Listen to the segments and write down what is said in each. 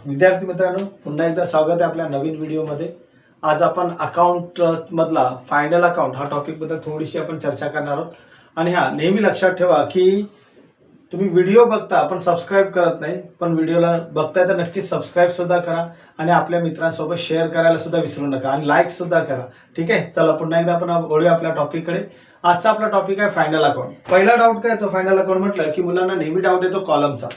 विद्यार्थी मित्रांनो, पुन्हा एकदा स्वागत आहे आपल्या नवीन व्हिडिओमध्ये. आज आपण अकाउंट मधला फायनल अकाउंट हा टॉपिक बद्दल थोडीशी आपण चर्चा करणार आहोत. आणि नेहमी लक्षात ठेवा की तुम्ही व्हिडिओ बघता पण सबस्क्राईब करत नाही, पण व्हिडिओला बघताय तर नक्की सबस्क्राईब सुद्धा करा आणि आपल्या मित्रांसोबत शेअर करायला सुद्धा विसरू नका आणि लाईक सुद्धा करा. ठीक आहे, चला पुन्हा एकदा आपण वळूया आपल्या टॉपिककडे. आजचा आपला टॉपिक आहे फायनल अकाउंट. पहिला डाऊट काय येतो फायनल अकाउंट म्हटलं की मुलांना नेहमी डाऊट येतो कॉलमचा.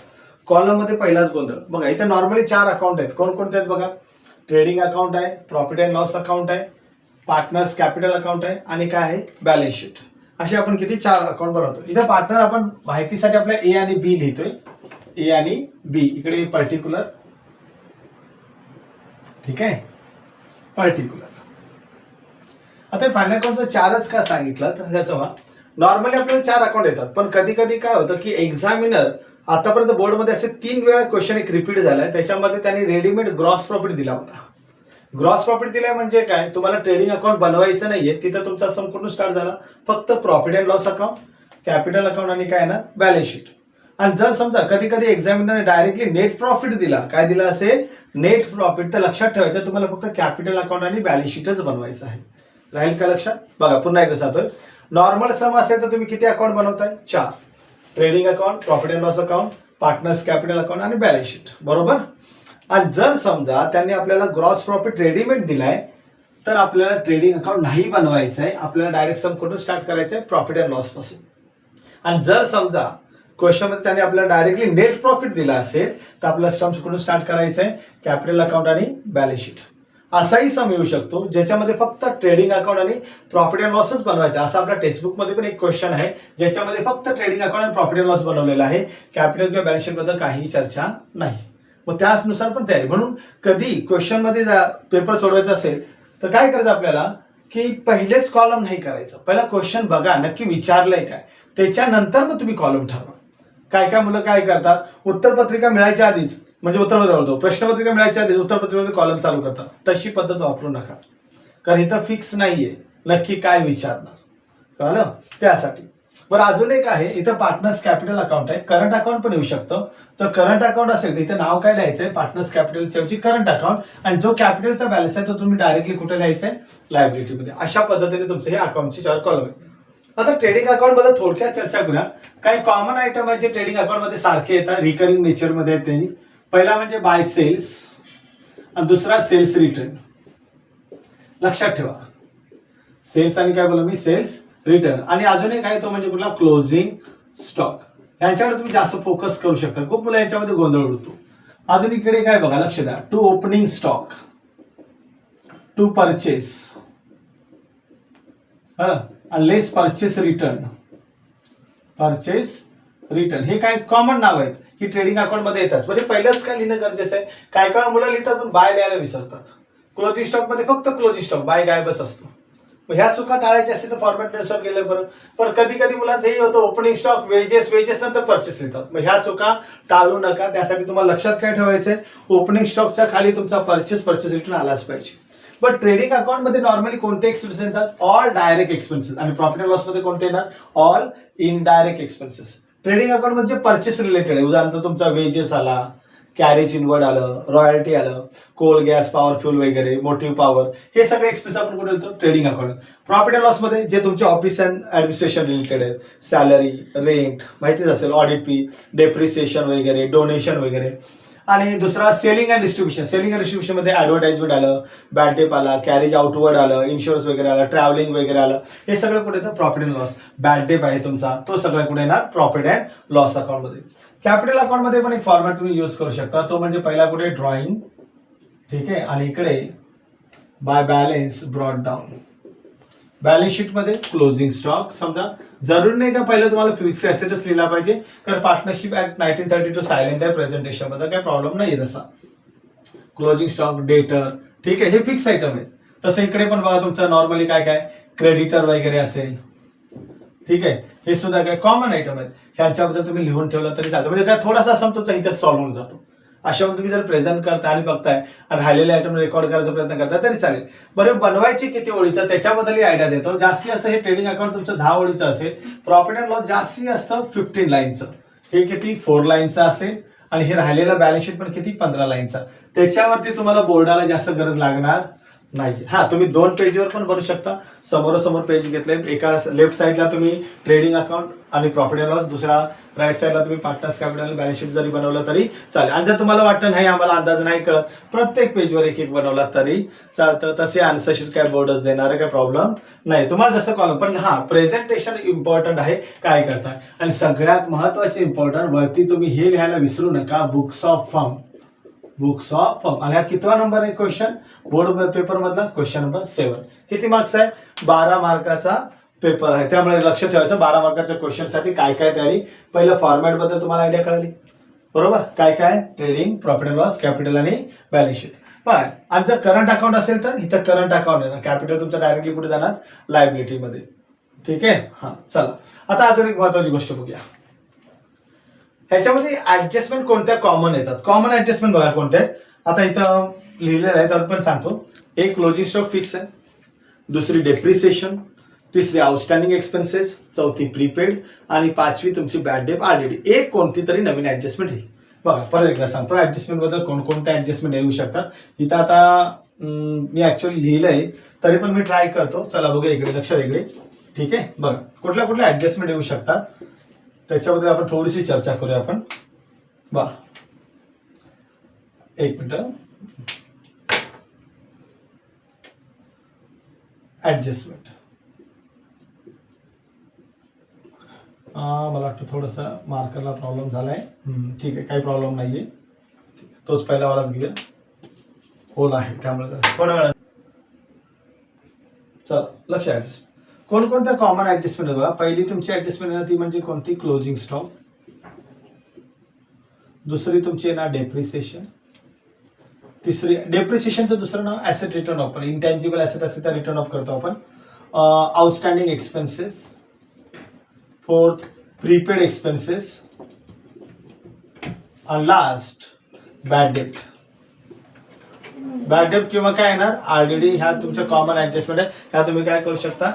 कॉलम मध्ये पहिलाच गोंधळ बघा. इथे नॉर्मली 4 अकाउंट आहेत. कोणकोणते आहेत बघा. ट्रेडिंग अकाउंट आहे, प्रॉफिट अँड लॉस अकाउंट आहे, पार्टनर्स कॅपिटल अकाउंट आहे आणि काय आहे बॅलन्स शीट. असे आपण किती 4 अकाउंट बनवतो. इथे पार्टनर आपण माहितीसाठी आपल्या ए आणि बी लिहितोय. ए आणि बी इकडे पर्टिक्युलर. ठीक आहे, पर्टिक्युलर. आता फायनल अकाउंटचं 4च का सांगितलं तर त्याचं नॉर्मली आपल्याला 4 अकाउंट येतात, पण कधी कधी काय होतं की एक्झामिनर आतापर्यंत बोर्डमध्ये असे 3 वेळा क्वेश्चन एक रिपीट झालाय. त्याच्यामध्ये त्यांनी रेडीमेड ग्रॉस प्रॉफिट दिला होता. ग्रॉस प्रॉफिट दिलाय म्हणजे काय, तुम्हाला ट्रेडिंग अकाउंट बनवायचं नाहीये. तिथं तुमचा सम कुठून स्टार्ट झाला, फक्त profit and loss account, capital account आणि काय ना बॅलन्स शीट. आणि जर समजा कधी कधी एक्झामिनरने डायरेक्टली नेट प्रॉफिट दिला, काय दिला असेल नेट प्रॉफिट, तर लक्षात ठेवायचं तुम्हाला फक्त कॅपिटल अकाउंट आणि बॅलन्स शीटच बनवायचं आहे. राहील का लक्षात. बघा पुन्हा एकदा सांगतोय. नॉर्मल सम असेल तर तुम्ही किती अकाउंट बनवताय, 4. Trading account, profit and loss account, partners capital account आणि बॅलन्स शीट. बरोबर. आणि जर समजा त्यांनी आपल्याला ग्रॉस प्रॉफिट रेडीमेड दिलाय तर आपल्याला ट्रेडिंग अकाउंट नाही बनवायचं आहे. आपल्याला डायरेक्ट सम कुठून स्टार्ट करायचं आहे, प्रॉफिट अँड लॉस पासून. आणि जर समजा क्वेश्चन मध्ये त्यांनी आपल्याला डायरेक्टली नेट प्रॉफिट दिला असेल तर आपल्याला सम कुठून स्टार्ट करायचं आहे, कॅपिटल अकाउंट आणि बॅलन्स शीट. असाही सम येऊ शकतो ज्याच्यामध्ये फक्त ट्रेडिंग अकाउंट आणि प्रॉफिट अँड लॉसच बनवायचा. असा आपल्या टेक्स्टबुक मध्ये पण एक क्वेश्चन आहे ज्याच्यामध्ये फक्त ट्रेडिंग अकाउंट आणि प्रॉफिट अँड लॉस बनवलेला आहे. कॅपिटल किंवा बॅलन्स शीट बद्दल काही चर्चा नाही. मग त्यानुसार पण तयारी. म्हणून कधी क्वेश्चन मध्ये पेपर सोडवायचा असेल तर काय करायचं आपल्याला की पहिलेच कॉलम नाही करायचं. पहिला क्वेश्चन बघा नक्की विचारलंय काय, त्याच्यानंतर मग तुम्ही कॉलम ठरवा. काय काय मुलं काय करतात, उत्तरपत्रिका मिळायच्या आधीच म्हणजे उत्तरपत्रिका होतो, प्रश्नपत्रिका मिळायच्या आधीच उत्तरपत्रिकेमध्ये कॉलम चालू करतात. तशी पद्धत वापरू नका, कारण इथं फिक्स नाहीये नक्की काय विचारणार. कळलं. त्यासाठी बरं अजून एक आहे इथं पार्टनर्स कॅपिटल अकाउंट आहे. करंट अकाउंट पण येऊ शकतं. जर करंट अकाउंट असेल तर इथं नाव काय लिहायचंय, पार्टनर्स कॅपिटलच्या ऐवजी करंट अकाउंट. आणि जो कॅपिटलचा बॅलन्स आहे तो तुम्ही डायरेक्टली कुठे लिहायचंय, लायबिलिटीमध्ये. अशा पद्धतीने तुमचे हे अकाउंटचे 4 कॉलम आहेत. आता ट्रेडिंग अकाउंट बद्दल थोडक्यात चर्चा करूया. काही कॉमन आयटम आहे जे ट्रेडिंग अकाउंट मध्ये सारखे येतात, रिकरिंग नेचर मध्ये आहेत त्यांनी. पहिला म्हणजे बाय सेल्स आणि दुसरा सेल्स रिटर्न. लक्षात ठेवा, सेल्स आणि काय बोललो मी, सेल्स रिटर्न. आणि अजून एक आहे तो म्हणजे कुठला, क्लोजिंग स्टॉक. यांच्याकडे तुम्ही जास्त फोकस करू शकता. खूप मुलं यांच्यामध्ये गोंधळ उडतो. अजून इकडे काय बघा, लक्ष द्या. To opening stock, to purchase, less purchase return, purchase return. हे काय कॉमन नाव आहेत की ट्रेडिंग अकाउंट मध्ये येतात. म्हणजे पहिलंच काय लिहिणं गरजेचं आहे. काय काय मुलं लिहितात पण बाय लिहायला विसरतात. क्लोजिंग स्टॉक मध्ये फक्त क्लोजिंग स्टॉक, बाय गायबच असतो. मग ह्या चुका टाळायच्या असेल तर फॉर्मॅट नुसार गेलं बरं. पण कधी कधी मुलांचं हे होतं ओपनिंग स्टॉक, वेजेस नंतर परचेस लिहितात. मग ह्या चुका टाळू नका. त्यासाठी तुम्हाला लक्षात काय ठेवायचंय, ओपनिंग स्टॉकच्या खाली तुमचा परचेस रिटर्न आलाच पाहिजे. पण ट्रेडिंग अकाउंट मध्ये नॉर्मली कोणते एक्सपेन्सेस येतात, ऑल डायरेक्ट एक्सपेन्सेस. आणि प्रॉफिट अँड लॉस मध्ये कोणते येणार, all indirect expenses. Trading account म्हणजे परचेस रिलेटेड आहे. उदाहरणार्थ तुमचा वेजेस आला, कॅरेज इनवर्ड आलं, रॉयल्टी आलं, कोल गॅस पॉवर फ्यूल वगैरे, मोटिव्ह पॉवर, हे सगळे एक्सपेन्स आपण कुठे येतो, trading account. Profit and loss मध्ये जे तुमचे ऑफिस अँड ऍडमिनिस्ट्रेशन रिलेटेड आहेत, सॅलरी, रेंट माहितीच असेल, ऑडिट फी, डेप्रिसिएशन वगैरे, डोनेशन वगैरे. आणि दुसरा selling and distribution. Selling and distribution मध्ये ऍडव्हर्टाइजमेंट आलं, बॅड डेप आला, कॅरेज आउटवर्ड आलं, इन्शुरन्स वगैरे आलं, ट्रॅव्हलिंग वगैरे आलं. हे सगळं कुठे येतं, प्रॉफिट अँड लॉस. बॅड डेप आहे तुमचा, तो सगळं कुठे येणार, प्रॉफिट अँड लॉस अकाउंट मध्ये. कॅपिटल अकाउंट मध्ये पण एक फॉर्मॅट तुम्ही यूज करू शकता. तो म्हणजे पहिला कुठे ड्रॉइंग, ठीक आहे, आणि इकडे by balance brought down. Balance sheet मध्ये क्लोजिंग स्टॉक. समजा जरूर नाही का पहिलं तुम्हाला फिक्स ऍसेटच लिहिला पाहिजे, कारण पार्टनरशिप ऍक्ट 1932 सायलेंट आहे प्रेझेंटेशन मध्ये, काही प्रॉब्लेम नाही तसा. क्लोजिंग स्टॉक, डेटर, ठीक आहे, हे फिक्स आयटम आहेत. तसं इकडे पण बघा तुमचं नॉर्मली काय काय क्रेडिटर वगैरे असेल, ठीक आहे, हे सुद्धा काय कॉमन आयटम आहेत. ह्यांच्याबद्दल तुम्ही लिहून ठेवलं तरी चालतं. म्हणजे काय थोडासा असं तुमचा इथे सॉल्व्ह होऊन जातो. अशा तुम्ही जर प्रेझेंट करता आणि बघताय आणि राहिलेले आयटम रेकॉर्ड करायचा प्रयत्न करता तरी चालेल. बरं बनवायची किती ओळीचं त्याच्याबद्दल आयडिया देतो. जास्ती असतं हे ट्रेडिंग अकाउंट तुमचं 10 ओळीचं असेल. प्रॉफिट अँड लॉस जास्ती असतं 15 लाईनचं. हे किती 4 लाईनचं असेल. आणि हे राहिलेला बॅलन्स शीट पण किती 15 लाईनचा. त्याच्यावरती तुम्हाला बोर्डाला जास्त गरज लागणार नाही. हा, तुम्ही 2 पेजवर पण बनवू शकता. समोरासमोर पेज घेतले, एका लेफ्ट साईडला तुम्ही ट्रेडिंग अकाउंट आणि प्रॉफिट लॉस, दुसरा राईट साईडला तुम्ही पार्टनर्स कॅपिटल बॅलन्स शीट जरी बनवलं तरी चालेल. आणि जर तुम्हाला वाटतं नाही आम्हाला अंदाज नाही कळत, प्रत्येक पेजवर एक एक बनवला तरी चालतं. तसे आन्सर शीट काय बोर्डच देणार आहे, काय प्रॉब्लेम नाही. तुम्हाला जसं कॉलम, पण हा प्रेझेंटेशन इम्पॉर्टंट आहे काय करताय. आणि सगळ्यात महत्वाचे इम्पॉर्टंट वरती तुम्ही हे लिहायला विसरू नका, books of firm. Books of firm. आणि हा कितवा नंबर आहे क्वेश्चन बोर्ड पेपर मधला, क्वेश्चन नंबर 7. किती मार्क्स आहे, 12 मार्काचा पेपर आहे. त्यामुळे लक्ष ठेवायचं 12 मार्काच्या क्वेश्चन साठी काय काय तयारी. पहिलं फॉर्मॅट बद्दल तुम्हाला आयडिया कळाली, बरोबर. काय काय trading, profit and loss, capital आणि बॅलन्स शीट. पण आणि जर करंट अकाउंट असेल तर इथं करंट अकाउंट आहे, कॅपिटल तुमचं डायरेक्टली कुठे जाणार, लायबिलिटी मध्ये. ठीक आहे. हा, चला आता अजून एक महत्वाची गोष्ट बघूया. ह्याच्यामध्ये ऍडजस्टमेंट कोणत्या कॉमन येतात. कॉमन ऍडजस्टमेंट बघा कोणत्या आहेत. आता इथं लिहिलेलं आहे तर पण सांगतो. एक क्लोजिंग स्टॉक फिक्स आहे, दुसरी डेप्रिसिएशन, तिसरी आउटस्टँडिंग एक्सपेन्सेस, चौथी प्रीपेड आणि 5वी तुमची बॅड डेट आरडीडी. एक कोणती तरी नवीन ऍडजस्टमेंट येईल. बघा परत एकदा सांगतो ऍडजस्टमेंट बद्दल कोणकोणत्या ऍडजस्टमेंट येऊ शकतात. इथं आता मी ऍक्च्युअली लिहिलंय तरी पण मी ट्राय करतो. चला बघूया इकडे, लक्षात इकडे. ठीक आहे. बघा कुठल्या कुठल्या ऍडजस्टमेंट येऊ शकतात त्याच्याबद्दल आपण थोडीशी चर्चा करूया आपण. बा एक मिनिट. ऍडजस्टमेंट मला वाटतं थोडंसं मार्करला प्रॉब्लेम झालाय. ठीक आहे, काही प्रॉब्लेम नाहीये. तोच पहिला वालाच घेऊया, होल आहे त्यामुळे थोड्या वेळा. चला लक्ष ऍडजस्ट कोणकोणत्या कॉमन ऍडजस्टमेंट बघा. पहिली तुमची ऍडजस्टमेंट ती म्हणजे कोणती, क्लोजिंग स्टॉक. दुसरी तुमची येणार डेप्रिसिएशन. तिसरी डेप्रिसिएशनचं दुसरं नाव ऍसेट रिटर्न ऑफ, पण इंटँजिबल ऍसेट असेल तर रिटर्न ऑफ करतो आपण. Outstanding expenses. Fourth prepaid expenses. आणि last bad debt. Bad debt किंवा काय येणार आरडीडी. ह्या तुमच्या कॉमन ऍडजस्टमेंट आहे. ह्या तुम्ही काय करू शकता,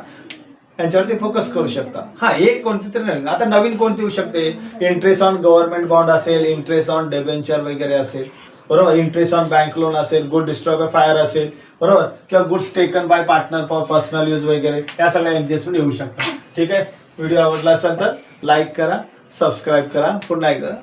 यांच्यावरती फोकस करू शकता. हा, एक कोणती तरी नवीन. आता नवीन कोणती येऊ शकते, इंटरेस्ट ऑन गव्हर्नमेंट बॉन्ड असेल, इंटरेस्ट ऑन डेबेंचर वगैरे असेल, बरोबर. इंटरेस्ट ऑन बँक लोन असेल, गुड डिस्ट्रॉय बाय फायर असेल, बरोबर. किंवा goods taken by partner for personal use वगैरे, या सगळ्या ऍडजस्टमेंट येऊ शकतात. ठीक आहे. व्हिडिओ आवडला असेल तर लाईक करा, सबस्क्राईब करा. पुन्हा एकदा